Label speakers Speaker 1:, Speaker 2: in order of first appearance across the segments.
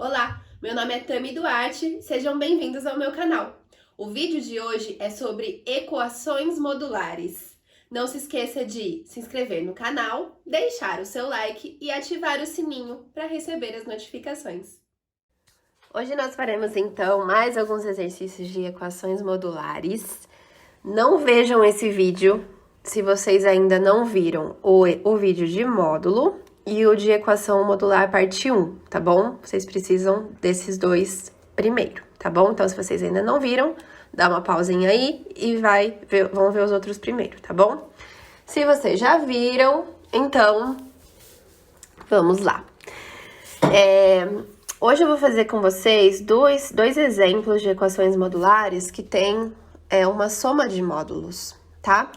Speaker 1: Olá, meu nome é Tami Duarte, sejam bem-vindos ao meu canal. O vídeo de hoje é sobre equações modulares. Não se esqueça de se inscrever no canal, deixar o seu like e ativar o sininho para receber as notificações. Hoje nós faremos então mais alguns exercícios de equações modulares. Não vejam esse vídeo se vocês ainda não viram o vídeo de módulo e o de equação modular parte 1, tá bom? Vocês precisam desses dois primeiro, tá bom? Então, se vocês ainda não viram, dá uma pausinha aí e vão ver os outros primeiro, tá bom? Se vocês já viram, então, vamos lá. Hoje eu vou fazer com vocês dois exemplos de equações modulares que têm uma soma de módulos, tá?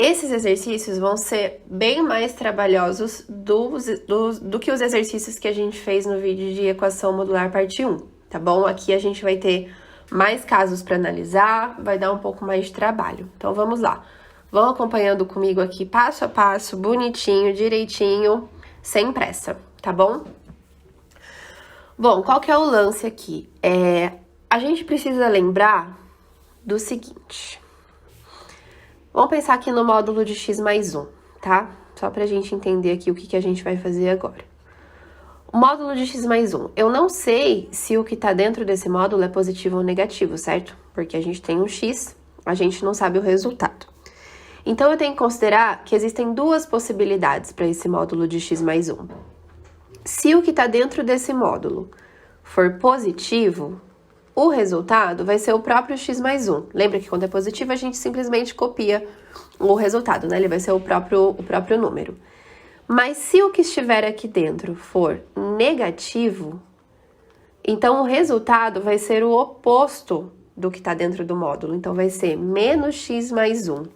Speaker 1: Esses exercícios vão ser bem mais trabalhosos do que os exercícios que a gente fez no vídeo de equação modular parte 1, tá bom? Aqui a gente vai ter mais casos para analisar, vai dar um pouco mais de trabalho. Então, vamos lá. Vão acompanhando comigo aqui passo a passo, bonitinho, direitinho, sem pressa, tá bom? Bom, qual que é o lance aqui? A gente precisa lembrar do seguinte. Vamos pensar aqui no módulo de x mais 1, tá? Só pra gente entender aqui o que a gente vai fazer agora. O módulo de x mais 1. Eu não sei se o que tá dentro desse módulo é positivo ou negativo, certo? Porque a gente tem um x, a gente não sabe o resultado. Então, eu tenho que considerar que existem duas possibilidades para esse módulo de x mais 1. Se o que tá dentro desse módulo for positivo, o resultado vai ser o próprio x mais 1. Lembra que quando é positivo, a gente simplesmente copia o resultado, né? Ele vai ser o próprio número. Mas se o que estiver aqui dentro for negativo, então o resultado vai ser o oposto do que está dentro do módulo. Então, vai ser menos x mais 1,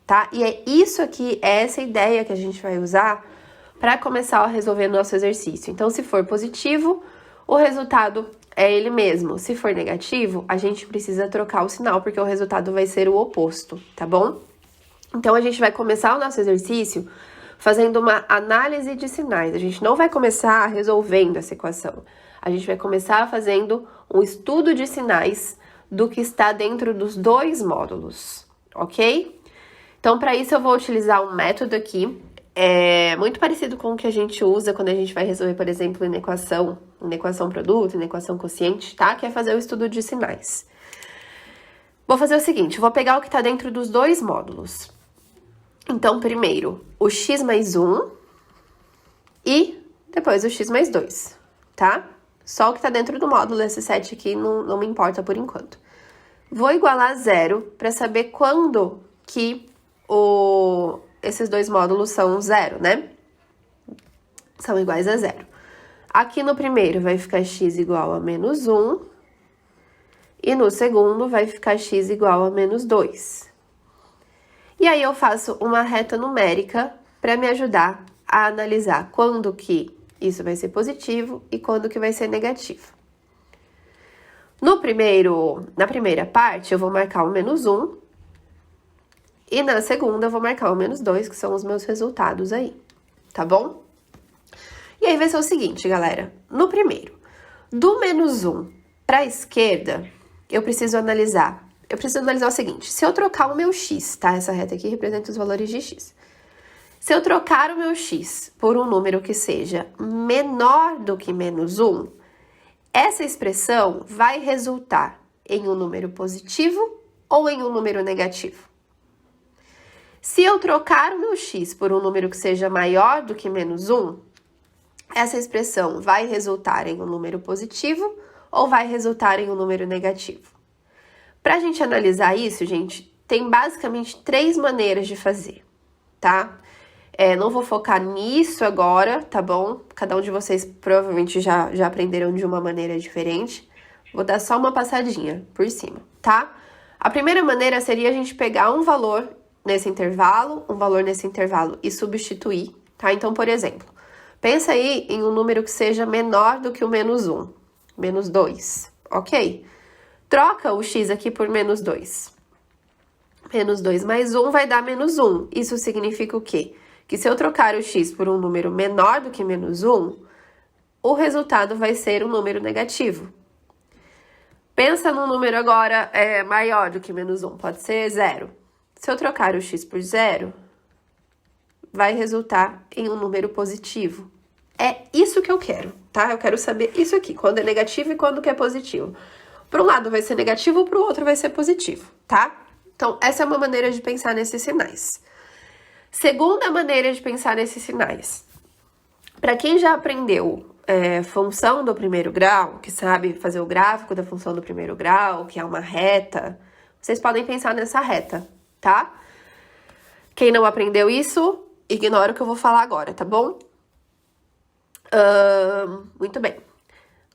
Speaker 1: tá? E é isso aqui, é essa ideia que a gente vai usar para começar a resolver o nosso exercício. Então, se for positivo, o resultado é ele mesmo. Se for negativo, a gente precisa trocar o sinal, porque o resultado vai ser o oposto, tá bom? Então, a gente vai começar o nosso exercício fazendo uma análise de sinais. A gente não vai começar resolvendo essa equação. A gente vai começar fazendo um estudo de sinais do que está dentro dos dois módulos, ok? Então, para isso, eu vou utilizar um método aqui, muito parecido com o que a gente usa quando a gente vai resolver, por exemplo, em equação produto, em equação quociente, tá? Que é fazer o estudo de sinais. Vou fazer o seguinte, vou pegar o que tá dentro dos dois módulos. Então, primeiro, o x mais 1 e depois o x mais 2, tá? Só o que tá dentro do módulo, esse 7 aqui não me importa por enquanto. Vou igualar a 0 para saber quando que esses dois módulos são 0, né? São iguais a 0. Aqui no primeiro vai ficar x igual a menos 1. E no segundo vai ficar x igual a menos 2. E aí eu faço uma reta numérica para me ajudar a analisar quando que isso vai ser positivo e quando que vai ser negativo. Na primeira parte, eu vou marcar o menos 1. E na segunda, eu vou marcar o menos 2, que são os meus resultados aí, tá bom? E aí vai ser o seguinte, galera. No primeiro, do menos 1 para a esquerda, eu preciso analisar o seguinte. Se eu trocar o meu x, tá? Essa reta aqui representa os valores de x. Se eu trocar o meu x por um número que seja menor do que menos 1, essa expressão vai resultar em um número positivo ou em um número negativo? Se eu trocar o meu x por um número que seja maior do que menos 1, essa expressão vai resultar em um número positivo ou vai resultar em um número negativo? Para a gente analisar isso, gente, tem basicamente 3 maneiras de fazer, tá? Não vou focar nisso agora, tá bom? Cada um de vocês provavelmente já aprenderam de uma maneira diferente. Vou dar só uma passadinha por cima, tá? A primeira maneira seria a gente pegar um valor nesse intervalo, e substituir, tá? Então, por exemplo, pensa aí em um número que seja menor do que o menos 1, menos 2, ok? Troca o x aqui por menos 2. Menos 2 mais 1 vai dar menos 1. Isso significa o quê? Que se eu trocar o x por um número menor do que menos 1, o resultado vai ser um número negativo. Pensa num número agora maior do que menos 1, pode ser 0. Se eu trocar o x por 0, vai resultar em um número positivo. É isso que eu quero, tá? Eu quero saber isso aqui, quando é negativo e quando que é positivo. Para um lado vai ser negativo, para o outro vai ser positivo, tá? Então, essa é uma maneira de pensar nesses sinais. Segunda maneira de pensar nesses sinais. Para quem já aprendeu função do primeiro grau, que sabe fazer o gráfico da função do primeiro grau, que é uma reta, vocês podem pensar nessa reta, tá? Quem não aprendeu isso, ignora o que eu vou falar agora, tá bom? Muito bem.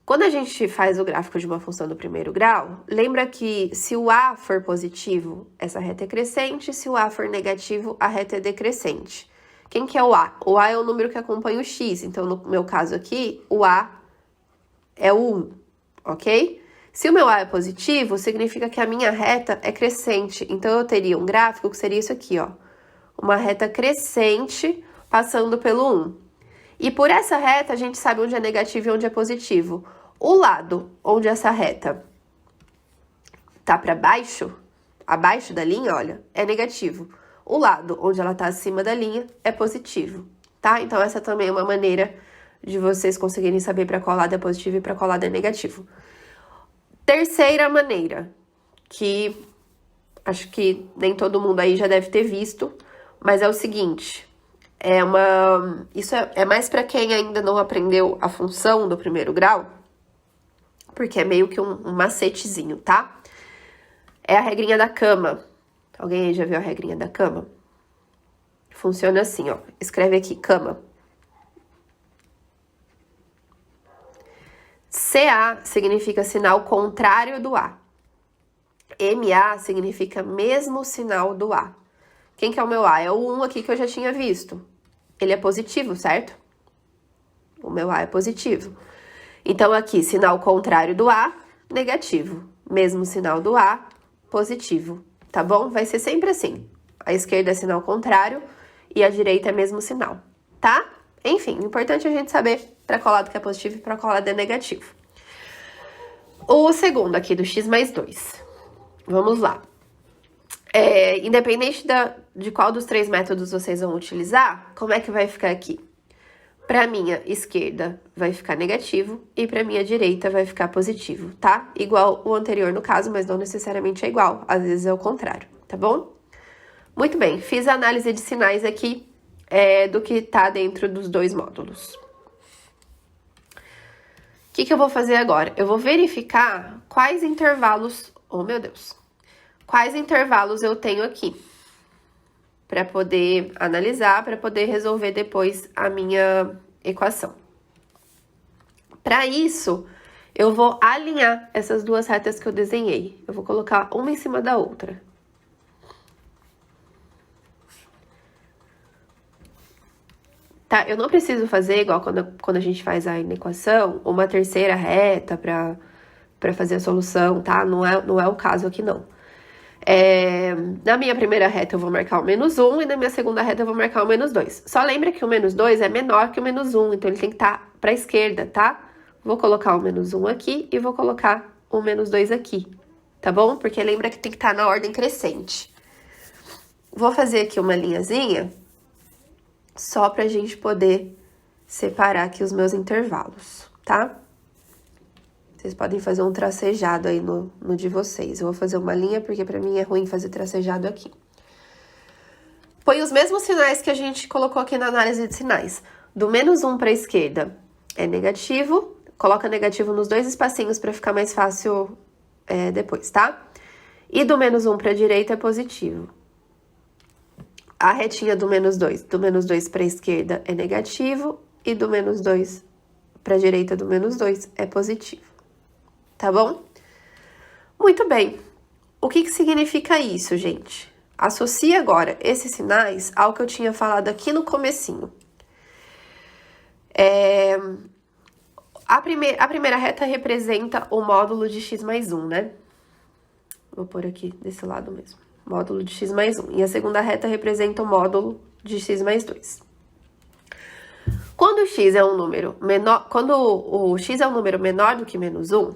Speaker 1: Quando a gente faz o gráfico de uma função do primeiro grau, lembra que se o A for positivo, essa reta é crescente, se o A for negativo, a reta é decrescente. Quem que é o A? O A é o número que acompanha o X, então no meu caso aqui, o A é o 1, ok? Se o meu A é positivo, significa que a minha reta é crescente, então eu teria um gráfico que seria isso aqui, ó. Uma reta crescente passando pelo 1. E por essa reta, a gente sabe onde é negativo e onde é positivo. O lado onde essa reta tá para baixo, abaixo da linha, olha, é negativo. O lado onde ela tá acima da linha é positivo, tá? Então, essa também é uma maneira de vocês conseguirem saber para qual lado é positivo e para qual lado é negativo. Terceira maneira, que acho que nem todo mundo aí já deve ter visto, mas é o seguinte, isso é mais para quem ainda não aprendeu a função do primeiro grau, porque é meio que um macetezinho, tá? É a regrinha da cama. Alguém aí já viu a regrinha da cama? Funciona assim, ó. Escreve aqui, cama. CA significa sinal contrário do A. MA significa mesmo sinal do A. Quem que é o meu A? É o 1 aqui que eu já tinha visto. Ele é positivo, certo? O meu A é positivo. Então, aqui, sinal contrário do A, negativo. Mesmo sinal do A, positivo. Tá bom? Vai ser sempre assim. A esquerda é sinal contrário e a direita é mesmo sinal, tá? Enfim, o importante é a gente saber para qual lado que é positivo e para qual lado é negativo. O segundo aqui do x mais 2. Vamos lá. Independente de qual dos 3 métodos vocês vão utilizar, como é que vai ficar aqui? Para minha esquerda vai ficar negativo e para minha direita vai ficar positivo, tá? Igual o anterior no caso, mas não necessariamente é igual, às vezes é o contrário, tá bom? Muito bem, fiz a análise de sinais aqui do que tá dentro dos 2 módulos. O que eu vou fazer agora? Eu vou verificar quais intervalos, oh meu Deus, quais intervalos eu tenho aqui, para poder analisar, para poder resolver depois a minha equação. Para isso, eu vou alinhar essas 2 retas que eu desenhei. Eu vou colocar uma em cima da outra. Tá? Eu não preciso fazer, igual quando a gente faz a equação, uma terceira reta para fazer a solução, tá? Não é o caso aqui, não. Na minha primeira reta eu vou marcar o menos 1 e na minha segunda reta eu vou marcar o menos 2. Só lembra que o menos 2 é menor que o menos 1, então ele tem que estar para a esquerda, tá? Vou colocar o menos 1 aqui e vou colocar o menos 2 aqui, tá bom? Porque lembra que tem que estar na ordem crescente. Vou fazer aqui uma linhazinha só pra gente poder separar aqui os meus intervalos, tá? Vocês podem fazer um tracejado aí no de vocês. Eu vou fazer uma linha, porque pra mim é ruim fazer tracejado aqui. Põe os mesmos sinais que a gente colocou aqui na análise de sinais. Do menos 1 pra esquerda é negativo. Coloca negativo nos 2 espacinhos pra ficar mais fácil depois, tá? E do menos 1 pra direita é positivo. A retinha do menos 2 pra esquerda é negativo. E do menos 2 pra direita do menos 2 é positivo. Tá bom? Muito bem. O que significa isso, gente? Associe agora esses sinais ao que eu tinha falado aqui no comecinho. A primeira reta representa o módulo de x mais 1, né? Vou pôr aqui desse lado mesmo. Módulo de x mais 1. E a segunda reta representa o módulo de x mais 2. Quando o x é um número menor, quando o x é um número menor do que menos 1,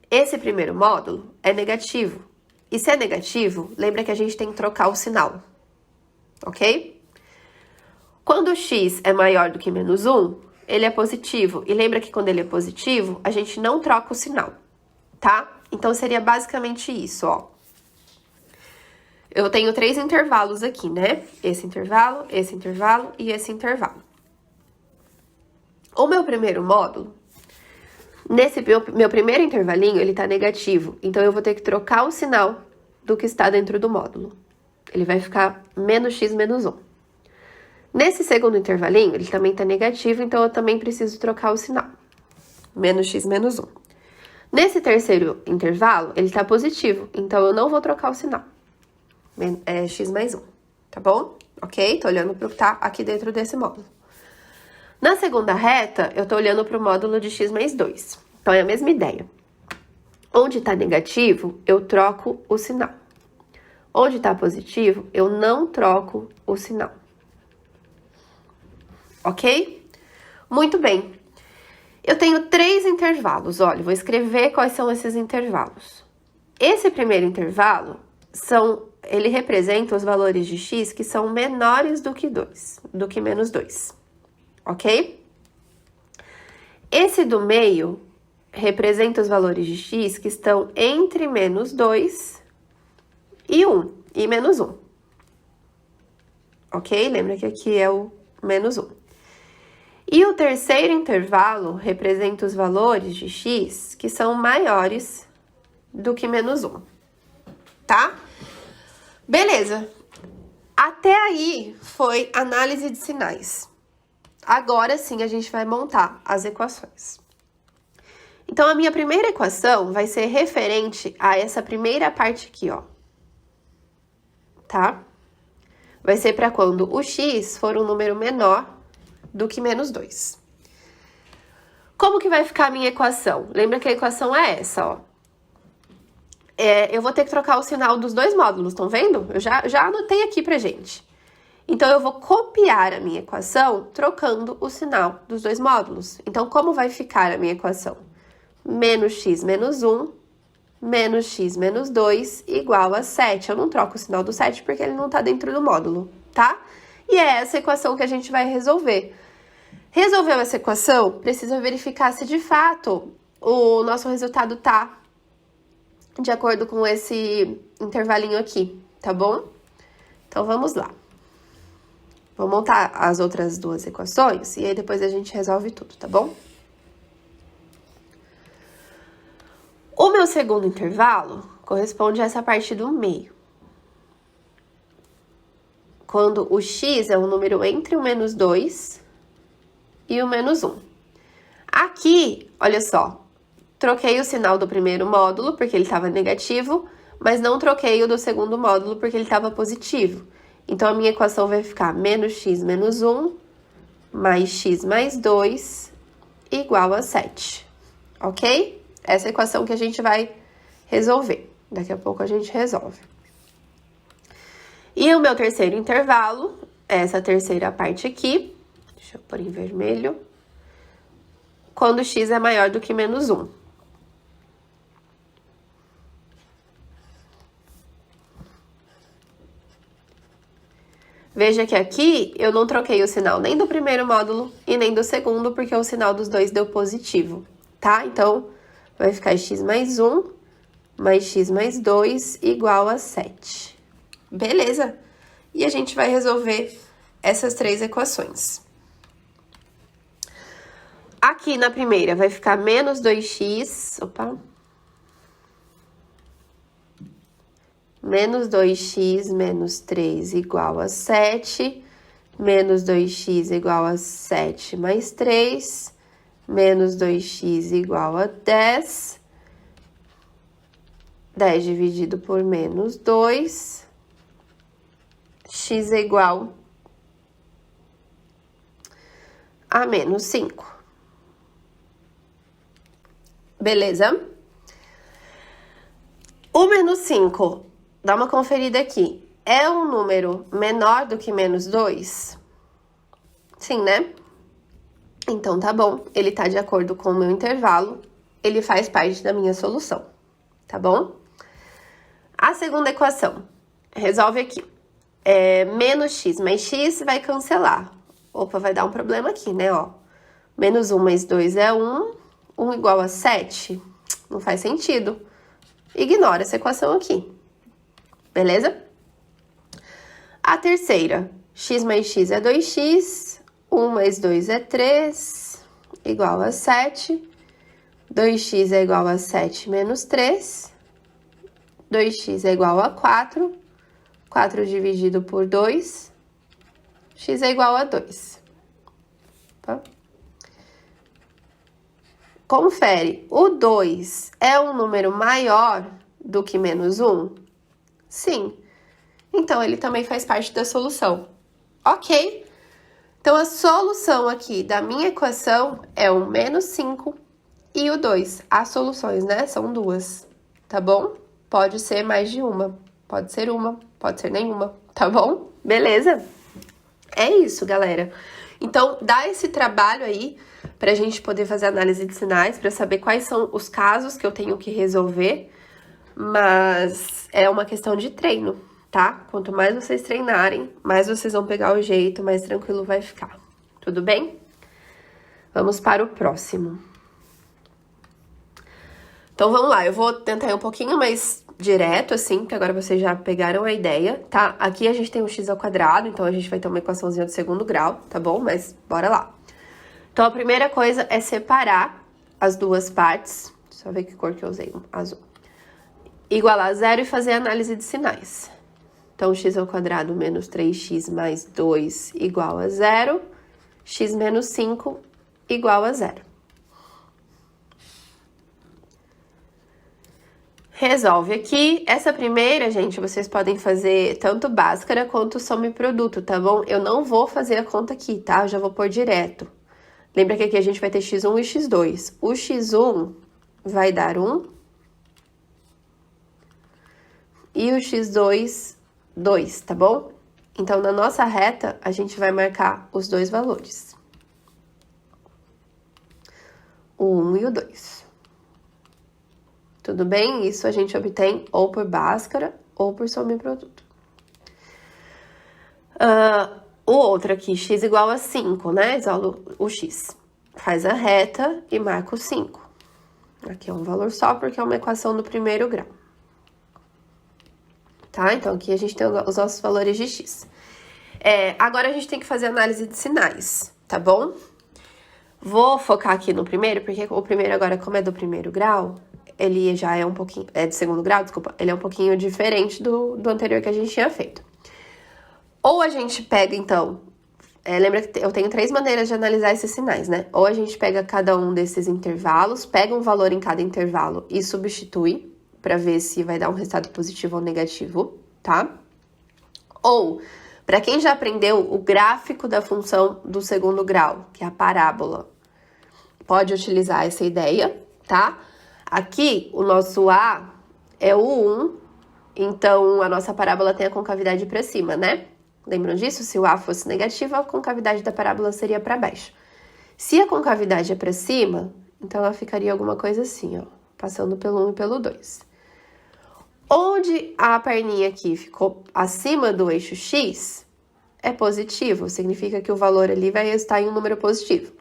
Speaker 1: esse primeiro módulo é negativo. E se é negativo, lembra que a gente tem que trocar o sinal, ok? Quando o x é maior do que menos 1, ele é positivo. E lembra que quando ele é positivo, a gente não troca o sinal, tá? Então, seria basicamente isso, ó. Eu tenho 3 intervalos aqui, né? Esse intervalo e esse intervalo. O meu primeiro módulo, nesse meu primeiro intervalinho, ele tá negativo. Então, eu vou ter que trocar o sinal do que está dentro do módulo. Ele vai ficar menos x menos 1. Nesse segundo intervalinho, ele também tá negativo, então eu também preciso trocar o sinal. Menos x menos 1. Nesse terceiro intervalo, ele tá positivo, então eu não vou trocar o sinal. É x mais 1, tá bom? Ok? Tô olhando pro que tá aqui dentro desse módulo. Na segunda reta, eu tô olhando pro módulo de x mais 2. Então, é a mesma ideia. Onde tá negativo, eu troco o sinal. Onde tá positivo, eu não troco o sinal. Ok? Muito bem. Eu tenho 3 intervalos, olha, vou escrever quais são esses intervalos. Esse primeiro intervalo, ele representa os valores de x que são menores do que menos 2, ok? Esse do meio representa os valores de x que estão entre menos 2 e 1, e menos 1, ok? Lembra que aqui é o menos 1. E o terceiro intervalo representa os valores de x que são maiores do que menos 1, tá? Beleza. Até aí foi análise de sinais. Agora sim a gente vai montar as equações. Então, a minha primeira equação vai ser referente a essa primeira parte aqui, ó. Tá? Vai ser para quando o x for um número menor do que menos 2. Como que vai ficar a minha equação? Lembra que a equação é essa, ó. Eu vou ter que trocar o sinal dos dois módulos, estão vendo? Eu já anotei aqui pra gente. Então, eu vou copiar a minha equação trocando o sinal dos dois módulos. Então, como vai ficar a minha equação? Menos x menos 1, menos x menos 2, igual a 7. Eu não troco o sinal do 7 porque ele não tá dentro do módulo, tá? E é essa equação que a gente vai resolver. Resolveu essa equação, precisa verificar se de fato o nosso resultado tá de acordo com esse intervalinho aqui, tá bom? Então, vamos lá. Vou montar as outras duas equações e aí depois a gente resolve tudo, tá bom? O meu segundo intervalo corresponde a essa parte do meio. Quando o x é um número entre o menos 2 e o menos 1. Aqui, olha só, troquei o sinal do primeiro módulo porque ele estava negativo, mas não troquei o do segundo módulo porque ele estava positivo. Então, a minha equação vai ficar menos x menos 1 mais x mais 2 igual a 7, ok? Essa é a equação que a gente vai resolver. Daqui a pouco a gente resolve. E o meu terceiro intervalo, essa terceira parte aqui, deixa eu pôr em vermelho, quando x é maior do que menos 1. Veja que aqui eu não troquei o sinal nem do primeiro módulo e nem do segundo, porque o sinal dos dois deu positivo, tá? Então, vai ficar x mais 1 mais x mais 2 igual a 7. Beleza? E a gente vai resolver essas 3 equações. Aqui na primeira vai ficar menos 2x, menos 2x menos 3 igual a 7, menos 2x igual a 7 mais 3, menos 2x igual a 10, 10 dividido por menos 2, x é igual a menos 5. Beleza? O menos 5, dá uma conferida aqui, é um número menor do que menos 2? Sim, né? Então, tá bom, ele tá de acordo com o meu intervalo, ele faz parte da minha solução, tá bom? A segunda equação, resolve aqui. Menos x mais x vai cancelar. Opa, vai dar um problema aqui, né, ó. Menos 1 mais 2 é 1, 1 igual a 7, não faz sentido. Ignora essa equação aqui, beleza? A terceira, x mais x é 2x, 1 mais 2 é 3, igual a 7. 2x é igual a 7 menos 3. 2x é igual a 4. 4 dividido por 2. X é igual a 2. Tá? Confere, o 2 é um número maior do que menos 1? Sim. Então, ele também faz parte da solução. Ok. Então, a solução aqui da minha equação é o menos 5 e o 2. As soluções, né? São duas, tá bom? Pode ser mais de uma. Pode ser uma, pode ser nenhuma, tá bom? Beleza? É isso, galera. Então, dá esse trabalho aí pra gente poder fazer análise de sinais, pra saber quais são os casos que eu tenho que resolver, mas é uma questão de treino, tá? Quanto mais vocês treinarem, mais vocês vão pegar o jeito, mais tranquilo vai ficar. Tudo bem? Vamos para o próximo. Então, vamos lá. Eu vou tentar ir um pouquinho mais direto, assim, porque agora vocês já pegaram a ideia, tá? Aqui a gente tem um x ao quadrado, então a gente vai ter uma equaçãozinha do segundo grau, tá bom? Mas bora lá. Então, a primeira coisa é separar as duas partes. Deixa eu ver que cor que eu usei, azul. Igualar a zero e fazer a análise de sinais. Então, x ao quadrado menos 3x mais 2 igual a zero. X menos 5 igual a zero. Resolve aqui. Essa primeira, gente, vocês podem fazer tanto Bhaskara quanto soma e produto, tá bom? Eu não vou fazer a conta aqui, tá? Eu já vou pôr direto. Lembra que aqui a gente vai ter x1 e x2. O x1 vai dar 1. E o x2, 2, tá bom? Então, na nossa reta, a gente vai marcar os dois valores. O 1 e o 2. Tudo bem? Isso a gente obtém ou por Bhaskara ou por soma e produto. O outro aqui, x igual a 5, né? Isolo o x. Faz a reta e marca o 5. Aqui é um valor só porque é uma equação do primeiro grau. Tá? Então, aqui a gente tem os nossos valores de x. Agora, a gente tem que fazer análise de sinais, tá bom? Vou focar aqui no primeiro, porque o primeiro agora, como é do primeiro grau, ele já é um pouquinho... É do segundo grau, desculpa. Ele é um pouquinho diferente do anterior que a gente tinha feito. Ou a gente pega, então... lembra que eu tenho 3 maneiras de analisar esses sinais, né? Ou a gente pega cada um desses intervalos, pega um valor em cada intervalo e substitui para ver se vai dar um resultado positivo ou negativo, tá? Ou, para quem já aprendeu o gráfico da função do segundo grau, que é a parábola, pode utilizar essa ideia, tá? Aqui, o nosso A é o 1, então a nossa parábola tem a concavidade para cima, né? Lembram disso? Se o A fosse negativo, a concavidade da parábola seria para baixo. Se a concavidade é para cima, então ela ficaria alguma coisa assim, ó, passando pelo 1 e pelo 2. Onde a perninha aqui ficou acima do eixo X, é positivo, significa que o valor ali vai estar em um número positivo.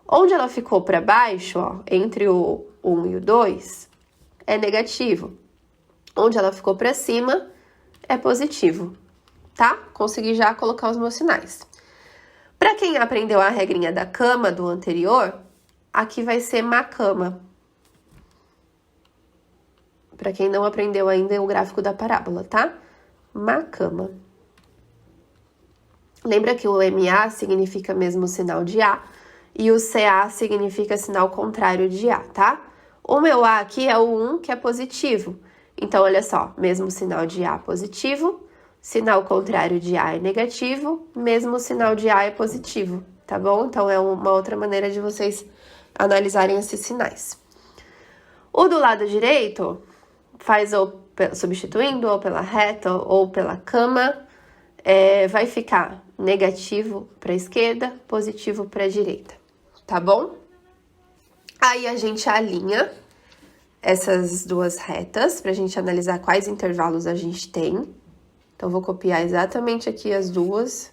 Speaker 1: Onde ela ficou para baixo, ó, entre o 1 e o 2, é negativo. Onde ela ficou para cima, é positivo. Tá? Consegui já colocar os meus sinais. Para quem aprendeu a regrinha da cama do anterior, aqui vai ser macama. Para quem não aprendeu ainda é o gráfico da parábola, tá? Macama. Lembra que o MA significa mesmo sinal de A e o CA significa sinal contrário de A, tá? O meu A aqui é o 1, que é positivo. Então, olha só, mesmo sinal de A positivo, sinal contrário de A é negativo, mesmo sinal de A é positivo, tá bom? Então, é uma outra maneira de vocês analisarem esses sinais. O do lado direito faz ou substituindo, ou pela reta, ou pela cama, vai ficar negativo para a esquerda, positivo para a direita, tá bom? Aí a gente alinha essas duas retas pra gente analisar quais intervalos a gente tem. Então, vou copiar exatamente aqui as duas,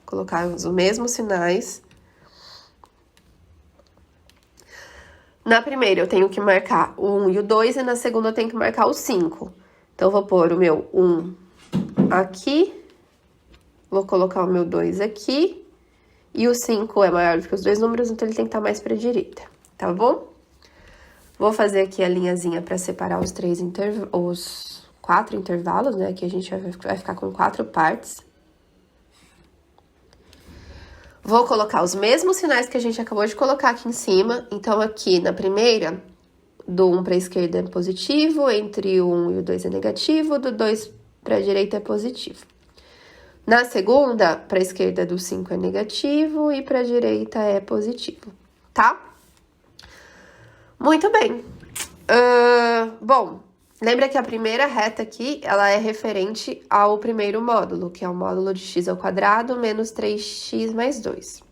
Speaker 1: colocar os mesmos sinais. Na primeira, eu tenho que marcar o 1 e o 2, e na segunda eu tenho que marcar o 5. Então, eu vou pôr o meu 1 aqui, vou colocar o meu 2 aqui, e o 5 é maior do que os dois números, então ele tem que estar mais para a direita, tá bom? Vou fazer aqui a linhazinha para separar os 4 intervalos, né? Aqui a gente vai ficar com 4 partes. Vou colocar os mesmos sinais que a gente acabou de colocar aqui em cima. Então, aqui na primeira, do 1 para a esquerda é positivo, entre o 1 e o 2 é negativo, do 2 para a direita é positivo. Na segunda, para a esquerda do 5 é negativo e para a direita é positivo, tá? Muito bem. Bom, lembra que a primeira reta aqui, ela é referente ao primeiro módulo, que é o módulo de x ao quadrado menos 3x mais 2.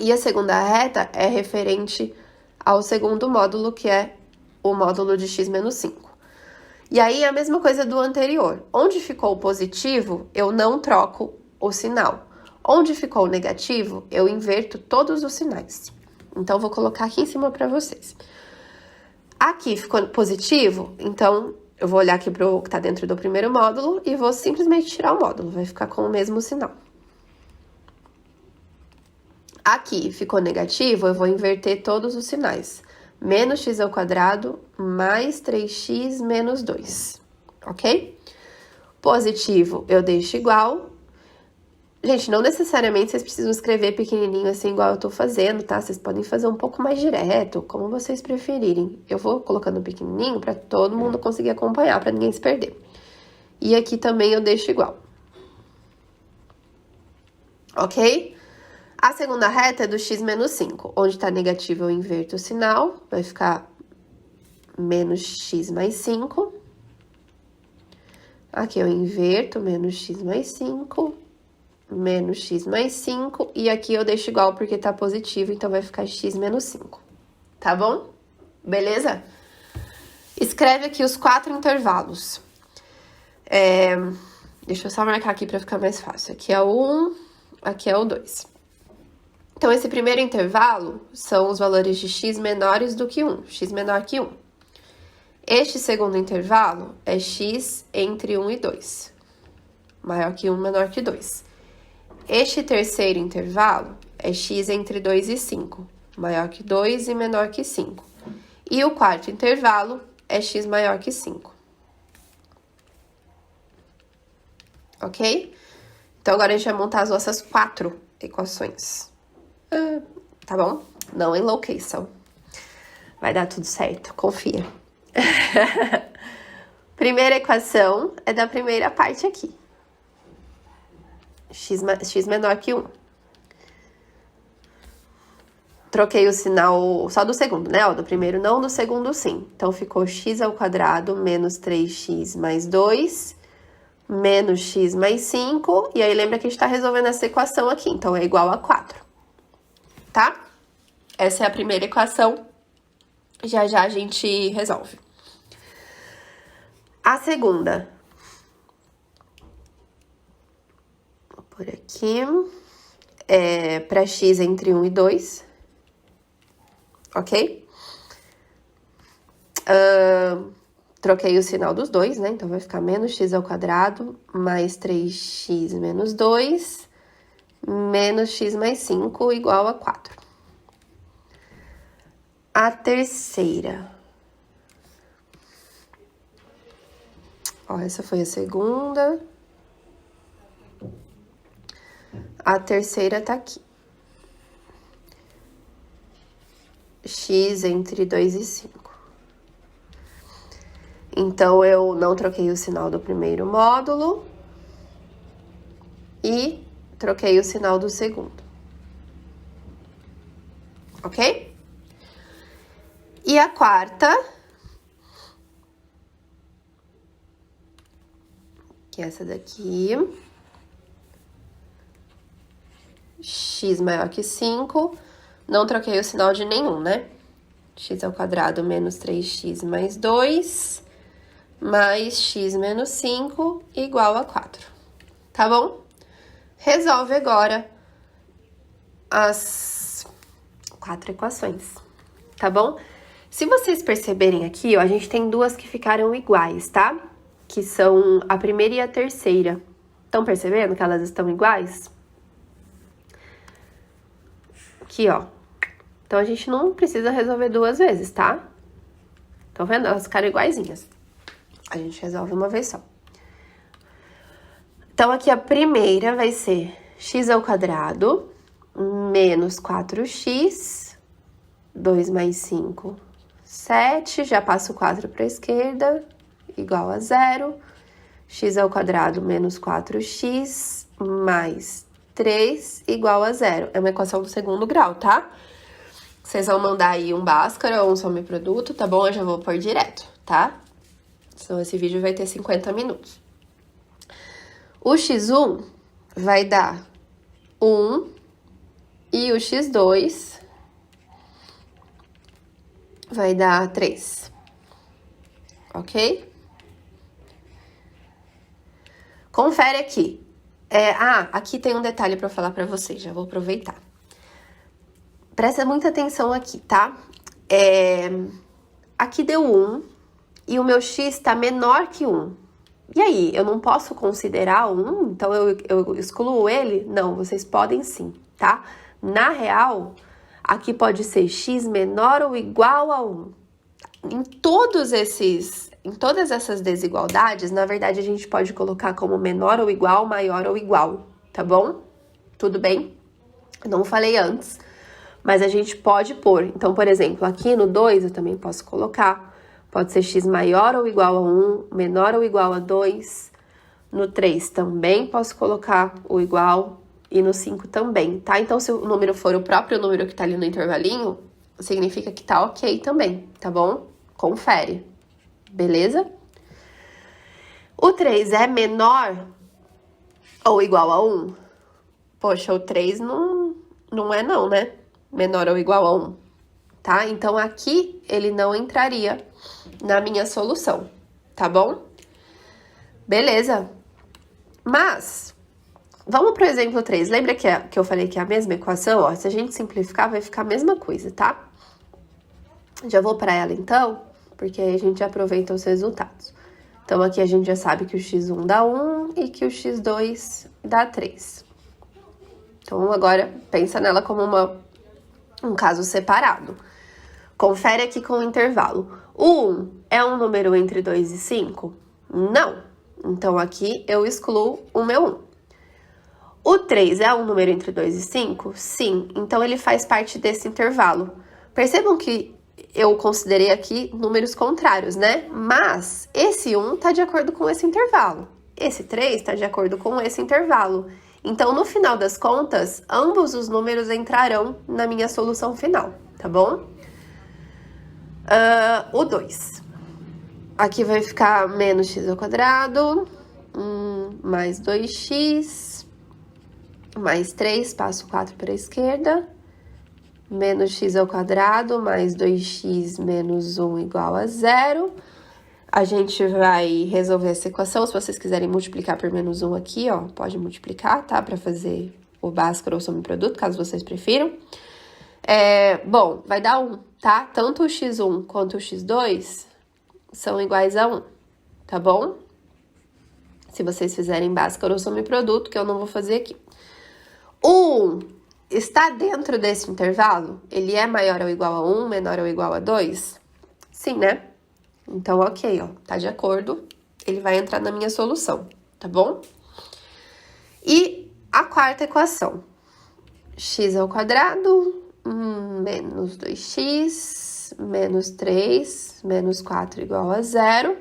Speaker 1: E a segunda reta é referente ao segundo módulo, que é o módulo de x menos 5. E aí, a mesma coisa do anterior. Onde ficou o positivo, eu não troco o sinal. Onde ficou o negativo, eu inverto todos os sinais. Então, vou colocar aqui em cima para vocês. Aqui ficou positivo, então eu vou olhar aqui para o que está dentro do primeiro módulo e vou simplesmente tirar o módulo, vai ficar com o mesmo sinal. Aqui ficou negativo, eu vou inverter todos os sinais. Menos x ao quadrado mais 3x menos 2, ok? Positivo eu deixo igual. Gente, não necessariamente vocês precisam escrever pequenininho assim igual eu tô fazendo, tá? Vocês podem fazer um pouco mais direto, como vocês preferirem. Eu vou colocando pequenininho pra todo mundo conseguir acompanhar, pra ninguém se perder. E aqui também eu deixo igual. Ok? A segunda reta é do x menos 5. Onde tá negativo eu inverto o sinal, vai ficar menos x mais 5. Aqui eu inverto menos x mais 5. Menos x mais 5, e aqui eu deixo igual porque tá positivo, então vai ficar x menos 5, tá bom? Beleza? Escreve aqui os 4 intervalos. Deixa eu só marcar aqui pra ficar mais fácil. Aqui é o 1, aqui é o 2. Então, esse primeiro intervalo são os valores de x menores do que 1, x menor que 1. Este segundo intervalo é x entre 1 e 2, maior que 1, menor que 2. Este terceiro intervalo é x entre 2 e 5, maior que 2 e menor que 5. E o quarto intervalo é x maior que 5. Ok? Então, agora a gente vai montar as nossas 4 equações. Tá bom? Não enlouqueçam. Vai dar tudo certo, confia. Primeira equação é da primeira parte aqui. X menor que 1. Troquei o sinal só do segundo, né? Ó, do primeiro não, do segundo sim. Então, ficou x ao quadrado menos 3x mais 2, menos x mais 5. E aí, lembra que a gente tá resolvendo essa equação aqui. Então, é igual a 4. Tá? Essa é a primeira equação. Já já a gente resolve. A segunda. Vou por aqui. É para x entre 1 e 2. Ok? Troquei o sinal dos dois, né? Então, vai ficar menos x ao quadrado mais 3x menos 2, menos x mais 5, igual a 4. A terceira. Ó, essa foi a segunda. A terceira tá aqui. X entre 2 e 5. Então, eu não troquei o sinal do primeiro módulo e troquei o sinal do segundo. Ok? E a quarta, que é essa daqui, x maior que 5, Não troquei o sinal de nenhum, né? X ao quadrado menos 3x mais 2, mais x menos 5, igual a 4. Tá bom? Resolve agora as 4 equações, tá bom? Se vocês perceberem aqui, ó, a gente tem duas que ficaram iguais, tá? Que são a primeira e a terceira. Estão percebendo que elas estão iguais? Aqui, ó. Então, a gente não precisa resolver duas vezes, tá? Estão vendo? Elas ficaram iguaizinhas. A gente resolve uma vez só. Então, aqui a primeira vai ser x ao quadrado menos 4x, 2 mais 5, 7. Já passo o 4 para a esquerda, igual a 0. X ao quadrado menos 4x mais 3 igual a 0. É uma equação do segundo grau, tá? Vocês vão mandar aí um Bhaskara ou um someproduto, tá bom? Eu já vou pôr direto, tá? Senão esse vídeo vai ter 50 minutos. O x1 vai dar 1 e o x2 vai dar 3. Ok? Confere aqui. Aqui tem um detalhe para falar para vocês, já vou aproveitar. Presta muita atenção aqui, tá? Aqui deu 1 e o meu x tá menor que 1. E aí, eu não posso considerar 1? Então, eu excluo ele? Não, vocês podem sim, tá? Na real, aqui pode ser x menor ou igual a 1. Em todas essas desigualdades, na verdade, a gente pode colocar como menor ou igual, maior ou igual, tá bom? Tudo bem? Não falei antes, mas a gente pode pôr. Então, por exemplo, aqui no 2 eu também posso colocar. Pode ser x maior ou igual a 1, menor ou igual a 2. No 3 também posso colocar o igual e no 5 também, tá? Então, se o número for o próprio número que tá ali no intervalinho, significa que tá ok também, tá bom? Confere, beleza? O 3 é menor ou igual a 1? Poxa, o 3 não é não, né? Menor ou igual a 1, tá? Então, aqui ele não entraria na minha solução, tá bom? Beleza. Mas, vamos pro exemplo 3. Lembra que eu falei que é a mesma equação? Ó, se a gente simplificar, vai ficar a mesma coisa, tá? Já vou para ela, então, porque aí a gente já aproveita os resultados. Então, aqui a gente já sabe que o x1 dá 1 e que o x2 dá 3. Então, agora, pensa nela como um caso separado. Confere aqui com o intervalo. O 1 é um número entre 2 e 5? Não. Então, aqui eu excluo o meu 1. O 3 é um número entre 2 e 5? Sim. Então, ele faz parte desse intervalo. Percebam que eu considerei aqui números contrários, né? Mas esse 1 está de acordo com esse intervalo. Esse 3 está de acordo com esse intervalo. Então, no final das contas, ambos os números entrarão na minha solução final, tá bom? O 2. Aqui vai ficar menos x ao quadrado, mais 2x, mais 3, passo 4 para a esquerda, menos x ao quadrado, mais 2x menos 1 igual a 0. A gente vai resolver essa equação. Se vocês quiserem multiplicar por menos 1 aqui, ó, pode multiplicar, tá? Para fazer o Bhaskara ou someproduto, caso vocês prefiram. Bom, vai dar 1, tá? Tanto o x1 quanto o x2 são iguais a 1, tá bom? Se vocês fizerem Bhaskara ou someproduto, que eu não vou fazer aqui. O 1 está dentro desse intervalo? Ele é maior ou igual a 1, menor ou igual a 2? Sim, né? Então, ok, ó, tá de acordo. Ele vai entrar na minha solução, tá bom? E a quarta equação. X ao quadrado, menos 2x, menos 3, menos 4 igual a 0.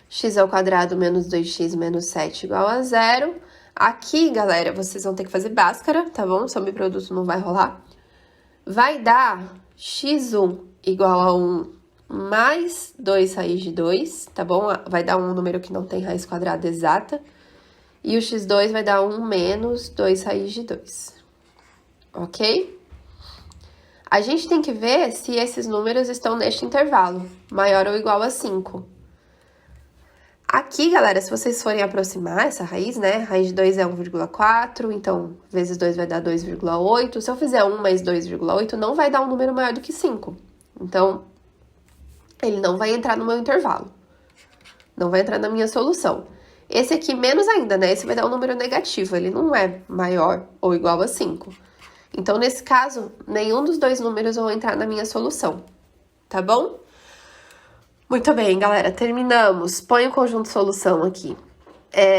Speaker 1: X ao quadrado, menos 2x, menos 7 igual a 0. Aqui, galera, vocês vão ter que fazer Bhaskara, tá bom? Someproduto não vai rolar. Vai dar x1 igual a 1 mais 2 raiz de 2, tá bom? Vai dar um número que não tem raiz quadrada exata. E o x2 vai dar 1 menos 2 raiz de 2. ok? A gente tem que ver se esses números estão neste intervalo, maior ou igual a 5. Aqui, galera, se vocês forem aproximar essa raiz, né? Raiz de 2 é 1,4, então vezes 2 vai dar 2,8. Se eu fizer 1 mais 2,8, não vai dar um número maior do que 5. Então, ele não vai entrar no meu intervalo. Não vai entrar na minha solução. Esse aqui, menos ainda, né? Esse vai dar um número negativo, ele não é maior ou igual a 5. Então, nesse caso, nenhum dos dois números vão entrar na minha solução, tá bom? Muito bem, galera, terminamos. Põe o conjunto solução aqui.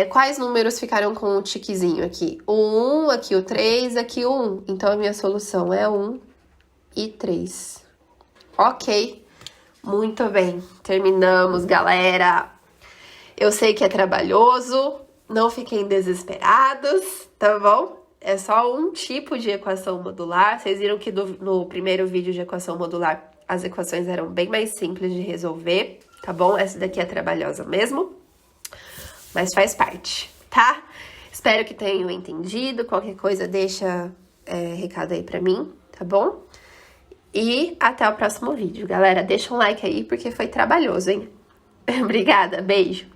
Speaker 1: Quais números ficaram com o tiquezinho aqui? O 1, aqui o 3, aqui o 1. Então, a minha solução é 1 e 3. Ok, muito bem. Terminamos, galera. Eu sei que é trabalhoso, não fiquem desesperados, tá bom? É só um tipo de equação modular. Vocês viram que no primeiro vídeo de equação modular, as equações eram bem mais simples de resolver, tá bom? Essa daqui é trabalhosa mesmo, mas faz parte, tá? Espero que tenham entendido. Qualquer coisa, deixa recado aí pra mim, tá bom? E até o próximo vídeo, galera. Deixa um like aí, porque foi trabalhoso, hein? Obrigada, beijo!